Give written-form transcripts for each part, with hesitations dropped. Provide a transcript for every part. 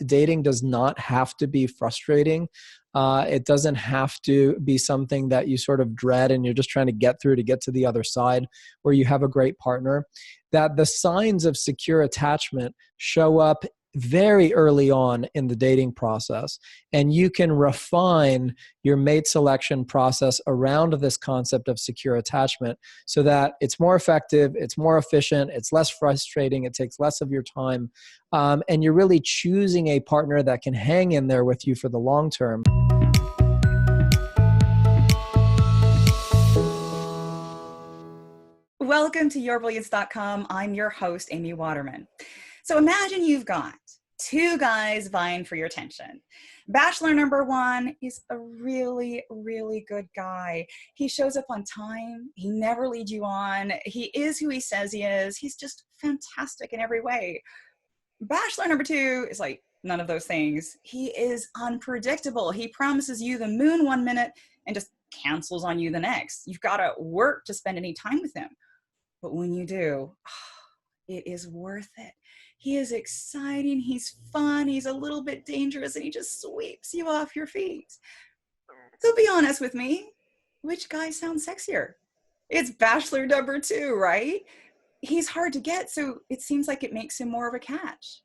Dating does not have to be frustrating. It doesn't have to be something that you sort of dread and you're just trying to get through to get to the other side where you have a great partner. That the signs of secure attachment show up very early on in the dating process. And you can refine your mate selection process around this concept of secure attachment so that it's more effective, it's more efficient, it's less frustrating, it takes less of your time, and you're really choosing a partner that can hang in there with you for the long term. Welcome to yourbrilliance.com. I'm your host, Amy Waterman. So imagine you've got two guys vying for your attention. Bachelor number one is a really, really good guy. He shows up on time. He never leads you on. He is who he says he is. He's just fantastic in every way. Bachelor number two is like none of those things. He is unpredictable. He promises you the moon one minute and just cancels on you the next. You've got to work to spend any time with him. But when you do, it is worth it. He is exciting, he's fun, he's a little bit dangerous, and he just sweeps you off your feet. So be honest with me, which guy sounds sexier? It's Bachelor number two, right? He's hard to get, so it seems like it makes him more of a catch.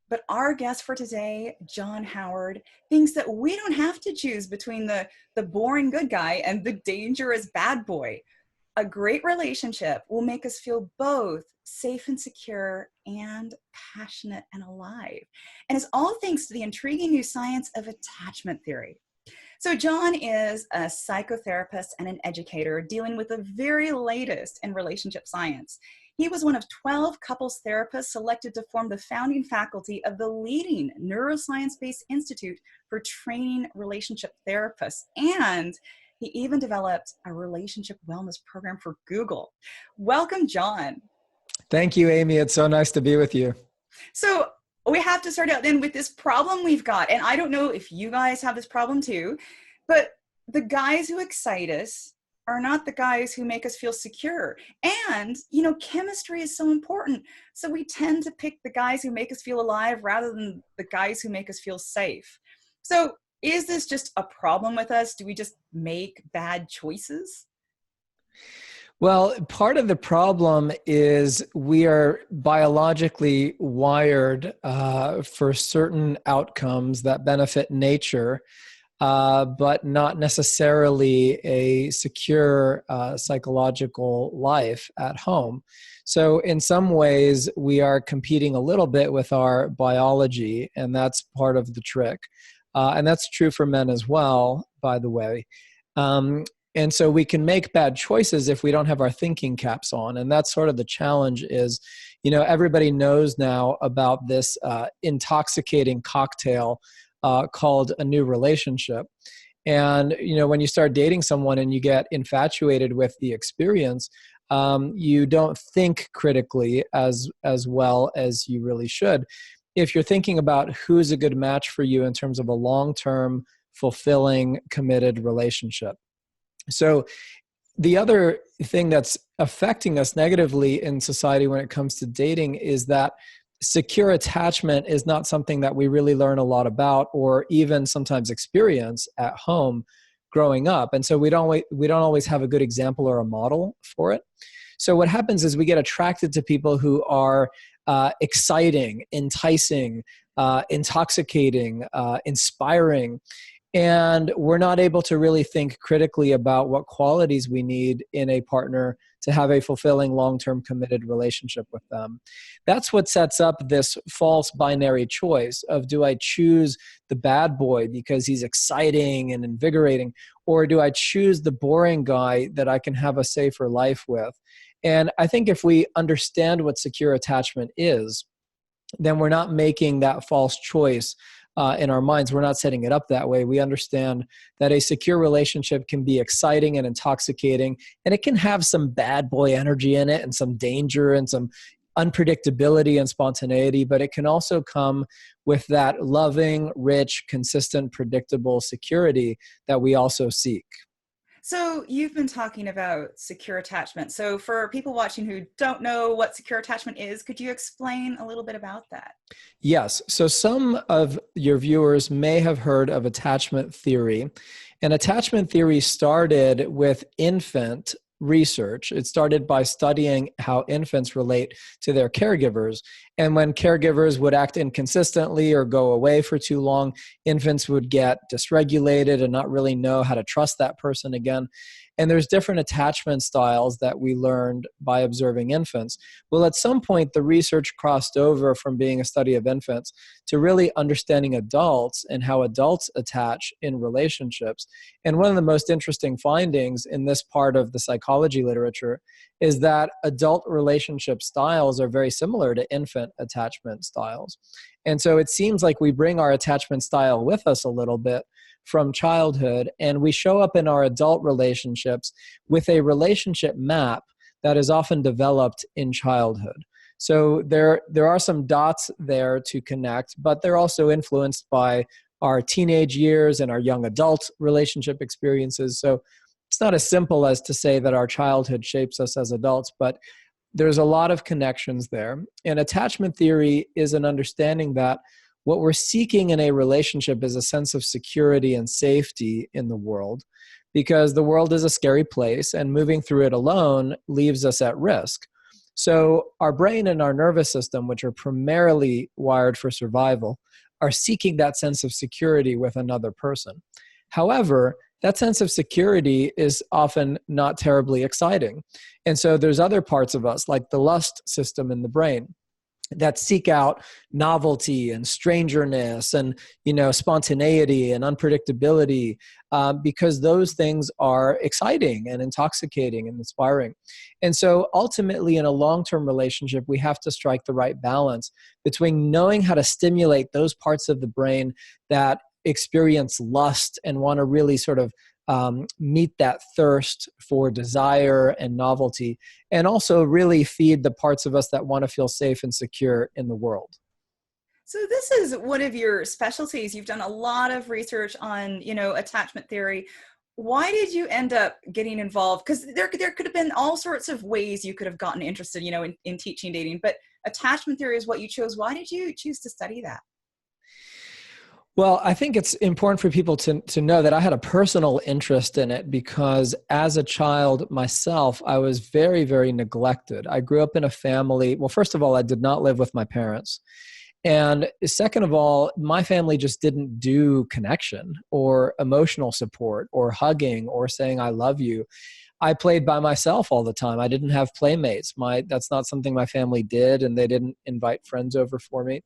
But our guest for today, John Howard, thinks that we don't have to choose between the boring good guy and the dangerous bad boy. A great relationship will make us feel both safe and secure and passionate and alive. And it's all thanks to the intriguing new science of attachment theory. So John is a psychotherapist and an educator dealing with the very latest in relationship science. He was one of 12 couples therapists selected to form the founding faculty of the leading neuroscience-based institute for training relationship therapists. And he even developed a relationship wellness program for Google. Welcome, John. Thank you, Amy. It's so nice to be with you. So we have to start out then with this problem we've got. And I don't know if you guys have this problem too, but the guys who excite us are not the guys who make us feel secure. And, chemistry is so important. So we tend to pick the guys who make us feel alive rather than the guys who make us feel safe. So is this just a problem with us? Do we just make bad choices? Well, part of the problem is we are biologically wired for certain outcomes that benefit nature, but not necessarily a secure psychological life at home. So in some ways, we are competing a little bit with our biology, and that's part of the trick. And that's true for men as well, by the way. And so we can make bad choices if we don't have our thinking caps on. And that's sort of the challenge is, everybody knows now about this intoxicating cocktail called a new relationship. And, when you start dating someone and you get infatuated with the experience, you don't think critically as well as you really should. If you're thinking about who's a good match for you in terms of a long-term, fulfilling, committed relationship. So the other thing that's affecting us negatively in society when it comes to dating is that secure attachment is not something that we really learn a lot about or even sometimes experience at home growing up. And so we don't always have a good example or a model for it. So what happens is we get attracted to people who are exciting, enticing, intoxicating, inspiring, and we're not able to really think critically about what qualities we need in a partner to have a fulfilling, long-term, committed relationship with them. That's what sets up this false binary choice of, do I choose the bad boy because he's exciting and invigorating, or do I choose the boring guy that I can have a safer life with? And I think if we understand what secure attachment is, then we're not making that false choice in our minds. We're not setting it up that way. We understand that a secure relationship can be exciting and intoxicating, and it can have some bad boy energy in it and some danger and some unpredictability and spontaneity, but it can also come with that loving, rich, consistent, predictable security that we also seek. So you've been talking about secure attachment. So for people watching who don't know what secure attachment is, could you explain a little bit about that? Yes. So some of your viewers may have heard of attachment theory. And attachment theory started with infant research. It started by studying how infants relate to their caregivers. And when caregivers would act inconsistently or go away for too long, infants would get dysregulated and not really know how to trust that person again. And there's different attachment styles that we learned by observing infants. Well, at some point, the research crossed over from being a study of infants to really understanding adults and how adults attach in relationships. And one of the most interesting findings in this part of the psychology literature is that adult relationship styles are very similar to infant attachment styles. And so it seems like we bring our attachment style with us a little bit from childhood, and we show up in our adult relationships with a relationship map that is often developed in childhood. So there are some dots there to connect, but they're also influenced by our teenage years and our young adult relationship experiences. So it's not as simple as to say that our childhood shapes us as adults, but there's a lot of connections there. And attachment theory is an understanding that what we're seeking in a relationship is a sense of security and safety in the world, because the world is a scary place and moving through it alone leaves us at risk. So our brain and our nervous system, which are primarily wired for survival, are seeking that sense of security with another person. However, that sense of security is often not terribly exciting. And so there's other parts of us, like the lust system in the brain, that seek out novelty and strangeness and spontaneity and unpredictability, because those things are exciting and intoxicating and inspiring. And so ultimately in a long-term relationship, we have to strike the right balance between knowing how to stimulate those parts of the brain that experience lust and want to really sort of meet that thirst for desire and novelty, and also really feed the parts of us that want to feel safe and secure in the world. So this is one of your specialties. You've done a lot of research on, attachment theory. Why did you end up getting involved? Because there could have been all sorts of ways you could have gotten interested, in teaching dating, but attachment theory is what you chose. Why did you choose to study that? Well, I think it's important for people to know that I had a personal interest in it because as a child myself, I was very, very neglected. I grew up in a family. Well, first of all, I did not live with my parents. And second of all, my family just didn't do connection or emotional support or hugging or saying, I love you. I played by myself all the time. I didn't have playmates. That's not something my family did, and they didn't invite friends over for me.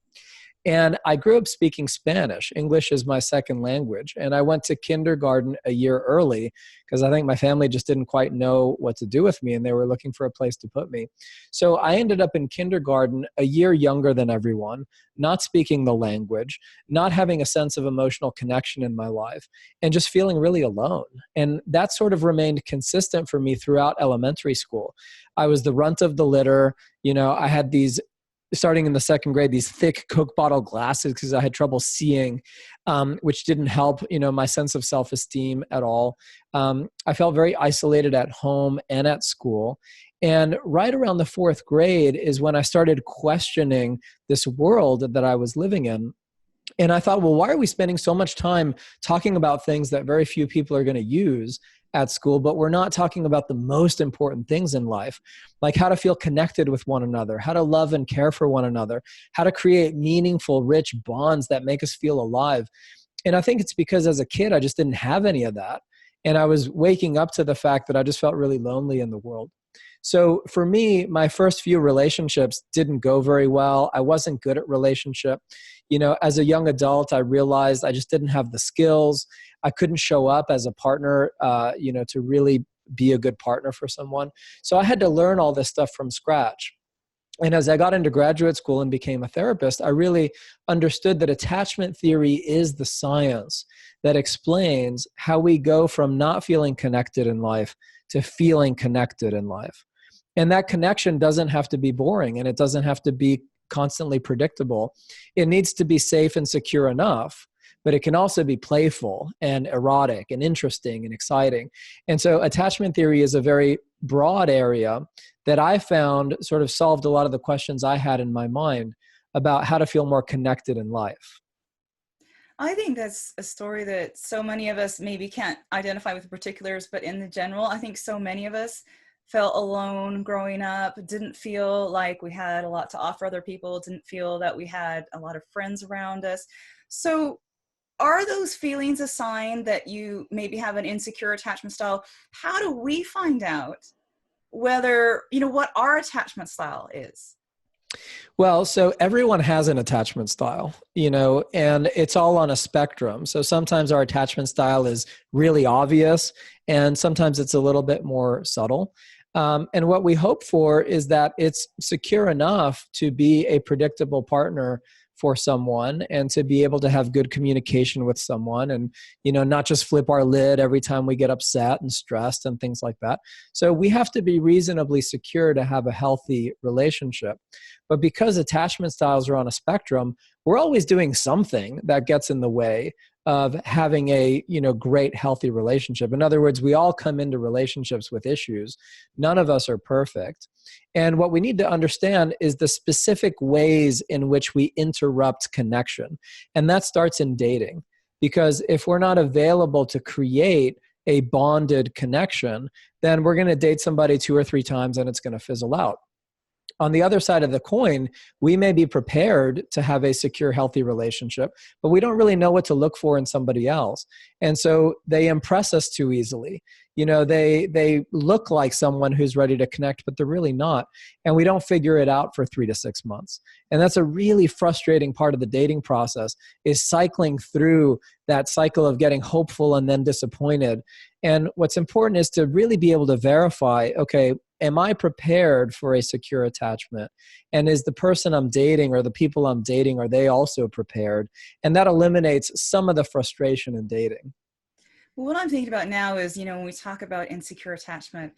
And I grew up speaking Spanish. English is my second language. And I went to kindergarten a year early because I think my family just didn't quite know what to do with me and they were looking for a place to put me. So I ended up in kindergarten a year younger than everyone, not speaking the language, not having a sense of emotional connection in my life, and just feeling really alone. And that sort of remained consistent for me throughout elementary school. I was the runt of the litter. I had starting in the second grade, these thick Coke bottle glasses because I had trouble seeing, which didn't help, my sense of self-esteem at all. I felt very isolated at home and at school. And right around the fourth grade is when I started questioning this world that I was living in. And I thought, well, why are we spending so much time talking about things that very few people are going to use at school, but we're not talking about the most important things in life, like how to feel connected with one another, how to love and care for one another, how to create meaningful, rich bonds that make us feel alive. And I think it's because as a kid, I just didn't have any of that. And I was waking up to the fact that I just felt really lonely in the world. So for me, my first few relationships didn't go very well. I wasn't good at relationship. As a young adult, I realized I just didn't have the skills. I couldn't show up as a partner, to really be a good partner for someone. So I had to learn all this stuff from scratch. And as I got into graduate school and became a therapist, I really understood that attachment theory is the science that explains how we go from not feeling connected in life to feeling connected in life. And that connection doesn't have to be boring and it doesn't have to be constantly predictable. It needs to be safe and secure enough, but it can also be playful and erotic and interesting and exciting. And so attachment theory is a very broad area that I found sort of solved a lot of the questions I had in my mind about how to feel more connected in life. I think that's a story that so many of us maybe can't identify with the particulars, but in the general, I think so many of us felt alone growing up, didn't feel like we had a lot to offer other people, didn't feel that we had a lot of friends around us. So are those feelings a sign that you maybe have an insecure attachment style? How do we find out whether, what our attachment style is? Well, so everyone has an attachment style, and it's all on a spectrum. So sometimes our attachment style is really obvious, and sometimes it's a little bit more subtle. And what we hope for is that it's secure enough to be a predictable partner for someone and to be able to have good communication with someone and, not just flip our lid every time we get upset and stressed and things like that. So we have to be reasonably secure to have a healthy relationship. But because attachment styles are on a spectrum, we're always doing something that gets in the way of having a great healthy relationship. In other words, we all come into relationships with issues. None of us are perfect. And what we need to understand is the specific ways in which we interrupt connection. And that starts in dating. Because if we're not available to create a bonded connection, then we're going to date somebody 2 or 3 times and it's going to fizzle out. On the other side of the coin, we may be prepared to have a secure, healthy relationship, but we don't really know what to look for in somebody else. And so they impress us too easily. They look like someone who's ready to connect, but they're really not. And we don't figure it out for 3 to 6 months. And that's a really frustrating part of the dating process, is cycling through that cycle of getting hopeful and then disappointed. And what's important is to really be able to verify, okay, am I prepared for a secure attachment? And is the person I'm dating or the people I'm dating, are they also prepared? And that eliminates some of the frustration in dating. What I'm thinking about now is, when we talk about insecure attachment,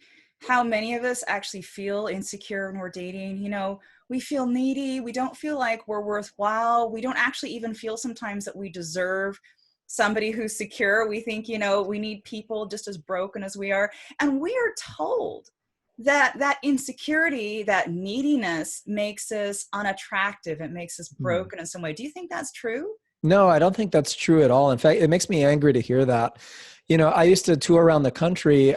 how many of us actually feel insecure when we're dating. We feel needy. We don't feel like we're worthwhile. We don't actually even feel sometimes that we deserve somebody who's secure. We think, we need people just as broken as we are. And we are told that insecurity, that neediness makes us unattractive. It makes us broken in some way. Do you think that's true? No, I don't think that's true at all. In fact, it makes me angry to hear that. I used to tour around the country,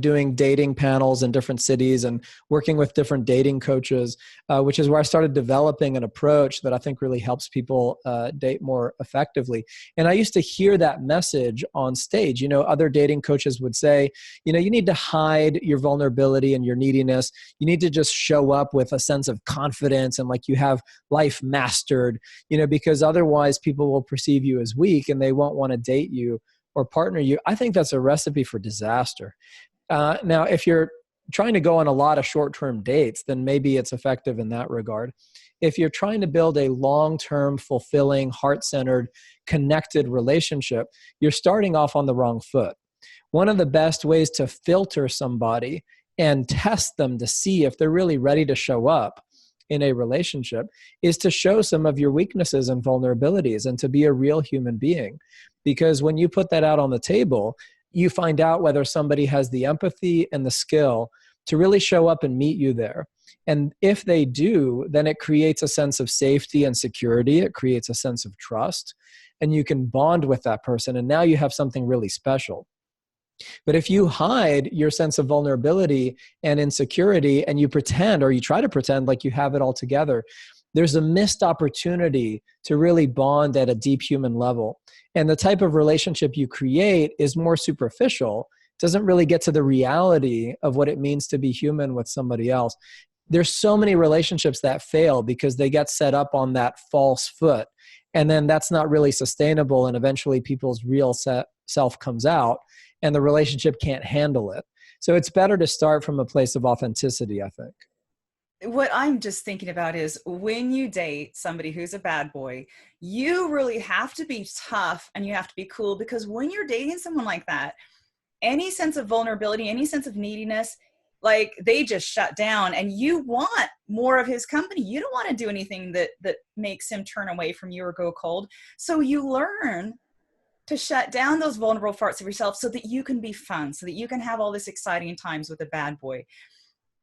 doing dating panels in different cities and working with different dating coaches, which is where I started developing an approach that I think really helps people date more effectively. And I used to hear that message on stage. Other dating coaches would say, you need to hide your vulnerability and your neediness. You need to just show up with a sense of confidence and like you have life mastered, because otherwise people will perceive you as weak and they won't want to date you or partner you. I think that's a recipe for disaster. Now, if you're trying to go on a lot of short-term dates, then maybe it's effective in that regard. If you're trying to build a long-term, fulfilling, heart-centered, connected relationship, you're starting off on the wrong foot. One of the best ways to filter somebody and test them to see if they're really ready to show up in a relationship is to show some of your weaknesses and vulnerabilities and to be a real human being. Because when you put that out on the table, you find out whether somebody has the empathy and the skill to really show up and meet you there. And if they do, then it creates a sense of safety and security. It creates a sense of trust, and you can bond with that person. And now you have something really special. But if you hide your sense of vulnerability and insecurity and you pretend, or you try to pretend like you have it all together, there's a missed opportunity to really bond at a deep human level. And the type of relationship you create is more superficial, doesn't really get to the reality of what it means to be human with somebody else. There's so many relationships that fail because they get set up on that false foot. And then that's not really sustainable. And eventually people's real self comes out and the relationship can't handle it. So it's better to start from a place of authenticity, I think. What I'm just thinking about is when you date somebody who's a bad boy, you really have to be tough and you have to be cool, because when you're dating someone like that, any sense of vulnerability, any sense of neediness, Like they just shut down, and you want more of his company. You don't want to do anything that makes him turn away from you or go cold. So you learn to shut down those vulnerable parts of yourself so that you can be fun, so that you can have all this exciting times with a bad boy.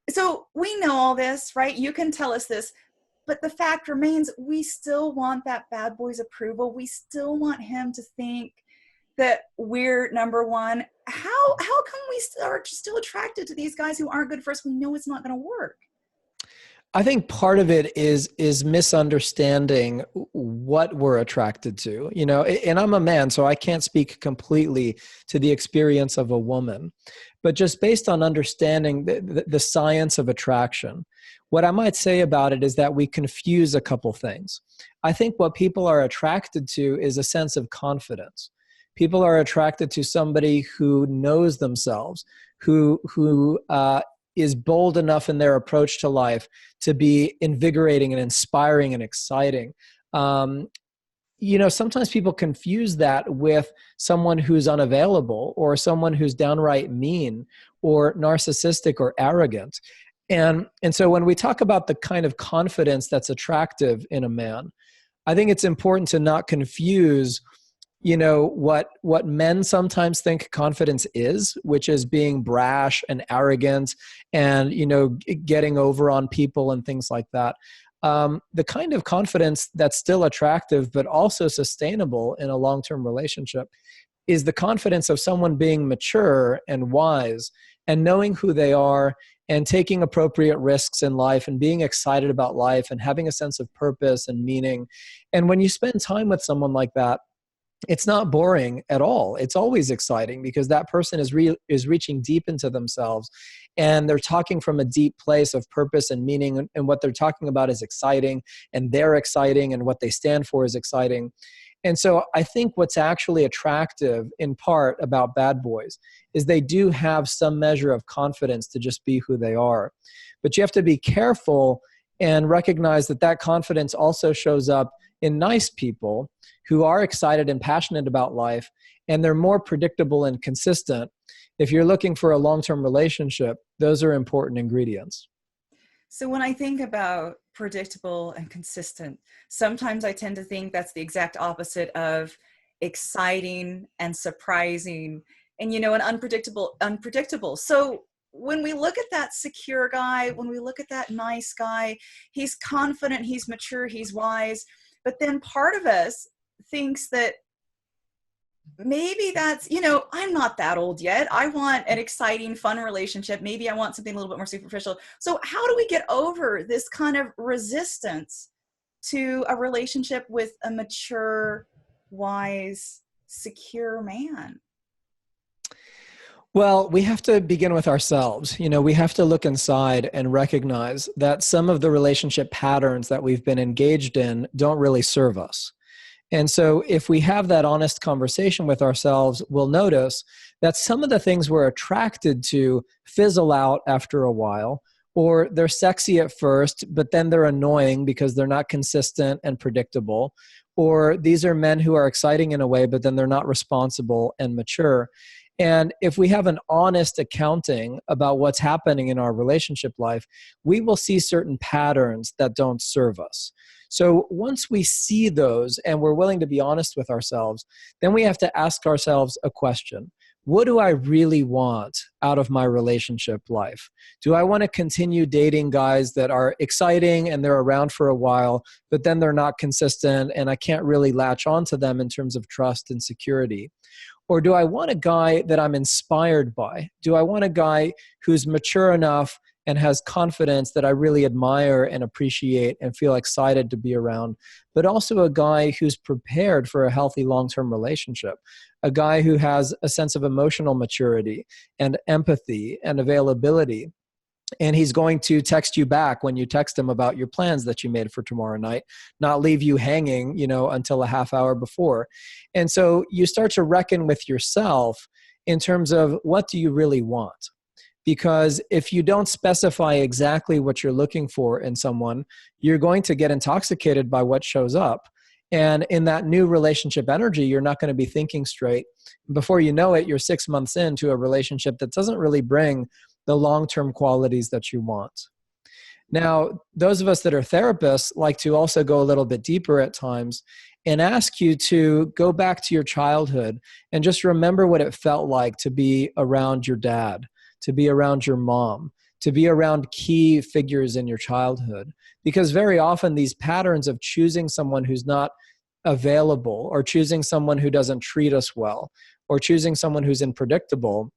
So we know all this, right? You can tell us this, but the fact remains, we still want that bad boy's approval. We still want him to think that we're number one. How come we are still attracted to these guys who aren't good for us? We know it's not going to work. I think part of it is misunderstanding what we're attracted to, and I'm a man, so I can't speak completely to the experience of a woman, but just based on understanding the science of attraction, what I might say about it is that we confuse a couple things. I think what people are attracted to is a sense of confidence. People are attracted to somebody who knows themselves, who is bold enough in their approach to life to be invigorating and inspiring and exciting. Sometimes people confuse that with someone who's unavailable or someone who's downright mean or narcissistic or arrogant. And so when we talk about the kind of confidence that's attractive in a man, I think it's important to not confuse what men sometimes think confidence is, which is being brash and arrogant and, getting over on people and things like that. The kind of confidence that's still attractive, but also sustainable in a long-term relationship is the confidence of someone being mature and wise and knowing who they are and taking appropriate risks in life and being excited about life and having a sense of purpose and meaning. And when you spend time with someone like that, it's not boring at all. It's always exciting because that person is reaching deep into themselves and they're talking from a deep place of purpose and meaning, and what they're talking about is exciting and they're exciting and what they stand for is exciting. And so I think what's actually attractive in part about bad boys is they do have some measure of confidence to just be who they are. But you have to be careful and recognize that confidence also shows up in nice people who are excited and passionate about life, and they're more predictable and consistent. If you're looking for a long-term relationship, those are important ingredients. So when I think about predictable and consistent, sometimes I tend to think that's the exact opposite of exciting and surprising and, and unpredictable. So when we look at that secure guy, when we look at that nice guy, he's confident, he's mature, he's wise. But then part of us thinks that maybe that's, I'm not that old yet. I want an exciting, fun relationship. Maybe I want something a little bit more superficial. So how do we get over this kind of resistance to a relationship with a mature, wise, secure man? Well, we have to begin with ourselves. We have to look inside and recognize that some of the relationship patterns that we've been engaged in don't really serve us. And so if we have that honest conversation with ourselves, we'll notice that some of the things we're attracted to fizzle out after a while, or they're sexy at first, but then they're annoying because they're not consistent and predictable. Or these are men who are exciting in a way, but then they're not responsible and mature. And if we have an honest accounting about what's happening in our relationship life, we will see certain patterns that don't serve us. So once we see those and we're willing to be honest with ourselves, then we have to ask ourselves a question. What do I really want out of my relationship life? Do I want to continue dating guys that are exciting and they're around for a while, but then they're not consistent and I can't really latch onto them in terms of trust and security? Or do I want a guy that I'm inspired by? Do I want a guy who's mature enough and has confidence that I really admire and appreciate and feel excited to be around, but also a guy who's prepared for a healthy long-term relationship, a guy who has a sense of emotional maturity and empathy and availability. And he's going to text you back when you text him about your plans that you made for tomorrow night, not leave you hanging, until a half hour before. And so you start to reckon with yourself in terms of what do you really want? Because if you don't specify exactly what you're looking for in someone, you're going to get intoxicated by what shows up. And in that new relationship energy, you're not going to be thinking straight. Before you know it, you're 6 months into a relationship that doesn't really bring the long-term qualities that you want. Now, those of us that are therapists like to also go a little bit deeper at times and ask you to go back to your childhood and just remember what it felt like to be around your dad, to be around your mom, to be around key figures in your childhood. Because very often these patterns of choosing someone who's not available, or choosing someone who doesn't treat us well, or choosing someone who's unpredictable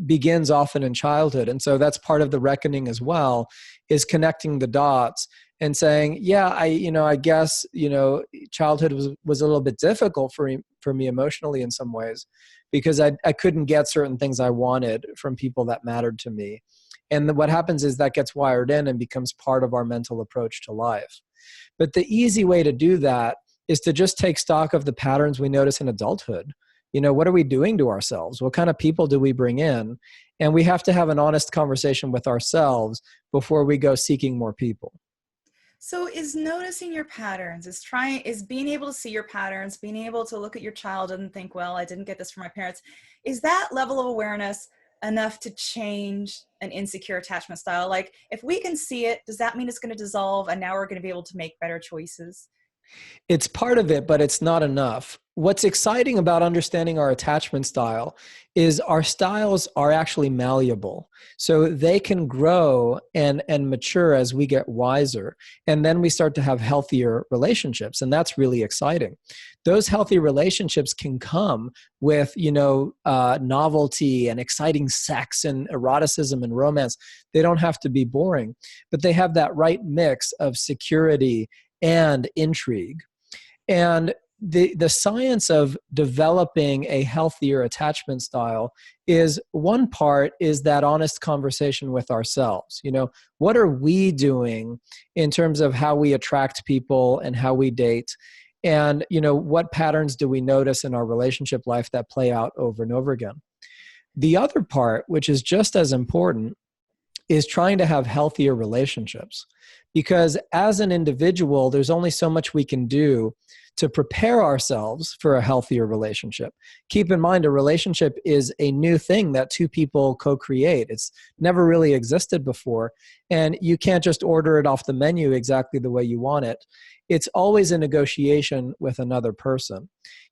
begins often in childhood. And so that's part of the reckoning as well, is connecting the dots and saying, yeah, I guess, childhood was a little bit difficult for me emotionally in some ways, because I couldn't get certain things I wanted from people that mattered to me. And what happens is that gets wired in and becomes part of our mental approach to life. But the easy way to do that is to just take stock of the patterns we notice in adulthood. What are we doing to ourselves? What kind of people do we bring in? And we have to have an honest conversation with ourselves before we go seeking more people. So is noticing your patterns, is being able to see your patterns, being able to look at your child and think, well, I didn't get this from my parents. Is that level of awareness enough to change an insecure attachment style? Like, if we can see it, does that mean it's going to dissolve and now we're going to be able to make better choices? It's part of it, but it's not enough. What's exciting about understanding our attachment style is our styles are actually malleable. So they can grow and mature as we get wiser. And then we start to have healthier relationships. And that's really exciting. Those healthy relationships can come with, novelty and exciting sex and eroticism and romance. They don't have to be boring, but they have that right mix of security and intrigue. And the science of developing a healthier attachment style is, one part is that honest conversation with ourselves. What are we doing in terms of how we attract people and how we date? And, what patterns do we notice in our relationship life that play out over and over again? The other part, which is just as important, is trying to have healthier relationships. Because as an individual, there's only so much we can do to prepare ourselves for a healthier relationship. Keep in mind, a relationship is a new thing that two people co-create. It's never really existed before, and you can't just order it off the menu exactly the way you want it. It's always a negotiation with another person.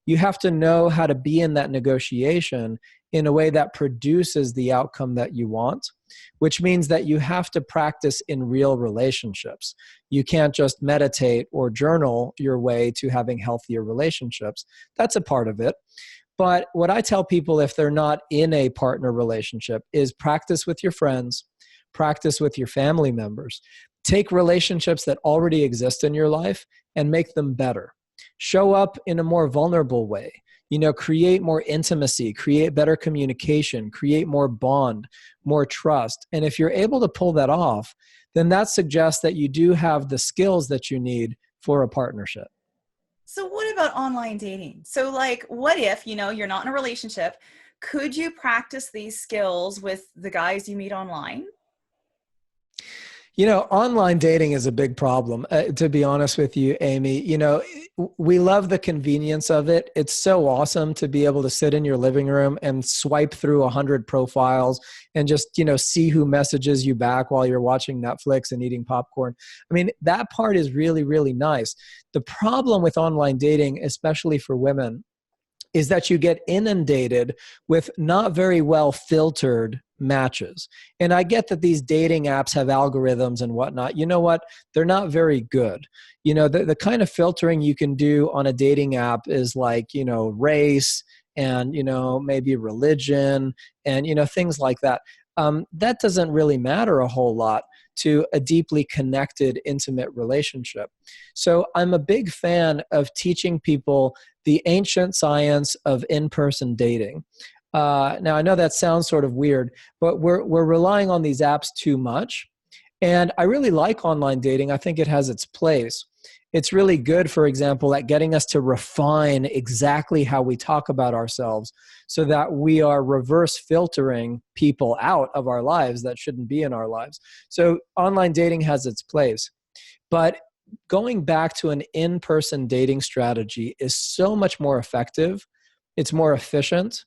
You have to know how to be in that negotiation in a way that produces the outcome that you want, which means that you have to practice in real relationships. You can't just meditate or journal your way to having healthier relationships. That's a part of it. But what I tell people, if they're not in a partner relationship, is practice with your friends, practice with your family members. Take relationships that already exist in your life and make them better. Show up in a more vulnerable way. Create more intimacy, create better communication, create more bond, more trust. And if you're able to pull that off, then that suggests that you do have the skills that you need for a partnership. So what about online dating? So what if, you're not in a relationship? Could you practice these skills with the guys you meet online? Online dating is a big problem, to be honest with you, Amy. We love the convenience of it. It's so awesome to be able to sit in your living room and swipe through 100 profiles and just, see who messages you back while you're watching Netflix and eating popcorn. I mean, that part is really, really nice. The problem with online dating, especially for women, is that you get inundated with not very well filtered matches. And I get that these dating apps have algorithms and whatnot. You know what? They're not very good. The kind of filtering you can do on a dating app is like, race and, maybe religion and, things like that. That doesn't really matter a whole lot to a deeply connected, intimate relationship. So I'm a big fan of teaching people the ancient science of in-person dating. Now, I know that sounds sort of weird, but we're relying on these apps too much. And I really like online dating. I think it has its place. It's really good, for example, at getting us to refine exactly how we talk about ourselves so that we are reverse filtering people out of our lives that shouldn't be in our lives. So online dating has its place. But going back to an in-person dating strategy is so much more effective. It's more efficient.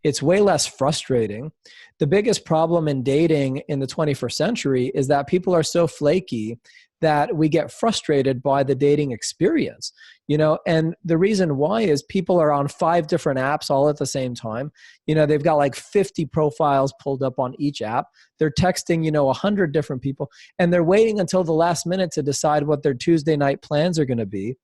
it's way less frustrating. The biggest problem in dating in the 21st century is that people are so flaky that we get frustrated by the dating experience, and the reason why is people are on 5 different apps all at the same time. They've got like 50 profiles pulled up on each app. They're texting 100 different people, and they're waiting until the last minute to decide what their Tuesday night plans are going to be.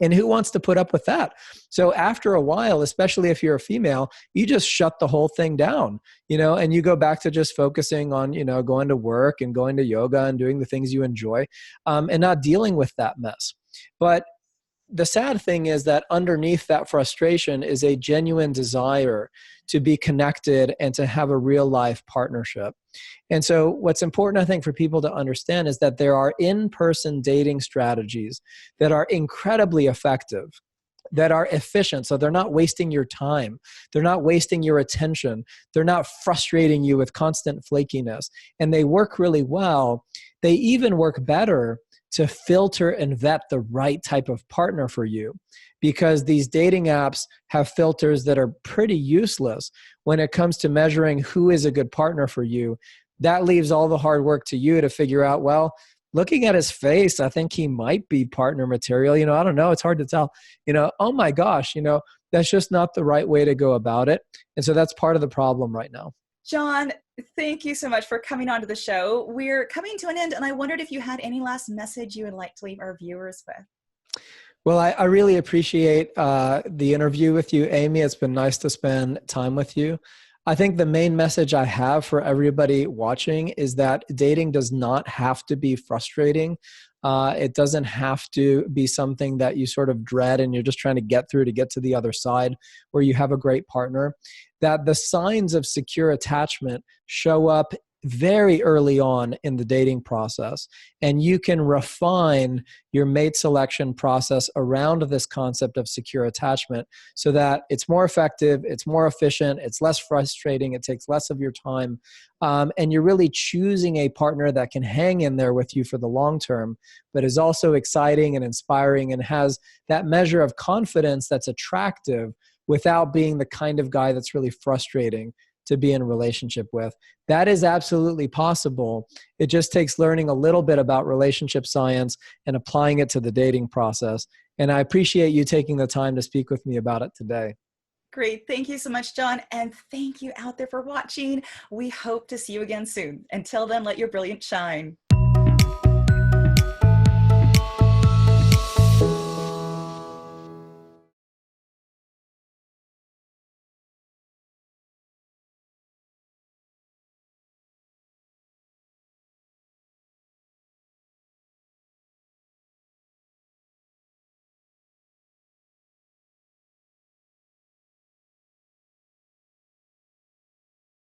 And who wants to put up with that? So after a while, especially if you're a female, you just shut the whole thing down, and you go back to just focusing on, going to work and going to yoga and doing the things you enjoy, and not dealing with that mess. But the sad thing is that underneath that frustration is a genuine desire to be connected and to have a real life partnership. And so what's important, I think, for people to understand is that there are in-person dating strategies that are incredibly effective, that are efficient. So they're not wasting your time. They're not wasting your attention. They're not frustrating you with constant flakiness. And they work really well. They even work better to filter and vet the right type of partner for you, because these dating apps have filters that are pretty useless when it comes to measuring who is a good partner for you. That leaves all the hard work to you to figure out, well, looking at his face, I think he might be partner material. I don't know. It's hard to tell. Oh my gosh, that's just not the right way to go about it. And so that's part of the problem right now. John, thank you so much for coming onto the show. We're coming to an end, and I wondered if you had any last message you would like to leave our viewers with. Well, I really appreciate the interview with you, Amy. It's been nice to spend time with you. I think the main message I have for everybody watching is that dating does not have to be frustrating. It doesn't have to be something that you sort of dread and you're just trying to get through to get to the other side where you have a great partner. That the signs of secure attachment show up very early on in the dating process, and you can refine your mate selection process around this concept of secure attachment so that it's more effective, it's more efficient, it's less frustrating, it takes less of your time, and you're really choosing a partner that can hang in there with you for the long term, but is also exciting and inspiring and has that measure of confidence that's attractive without being the kind of guy that's really frustrating to be in a relationship with. That is absolutely possible. It just takes learning a little bit about relationship science and applying it to the dating process. And I appreciate you taking the time to speak with me about it today. Great. Thank you so much, John. And thank you out there for watching. We hope to see you again soon. Until then, let your brilliance shine.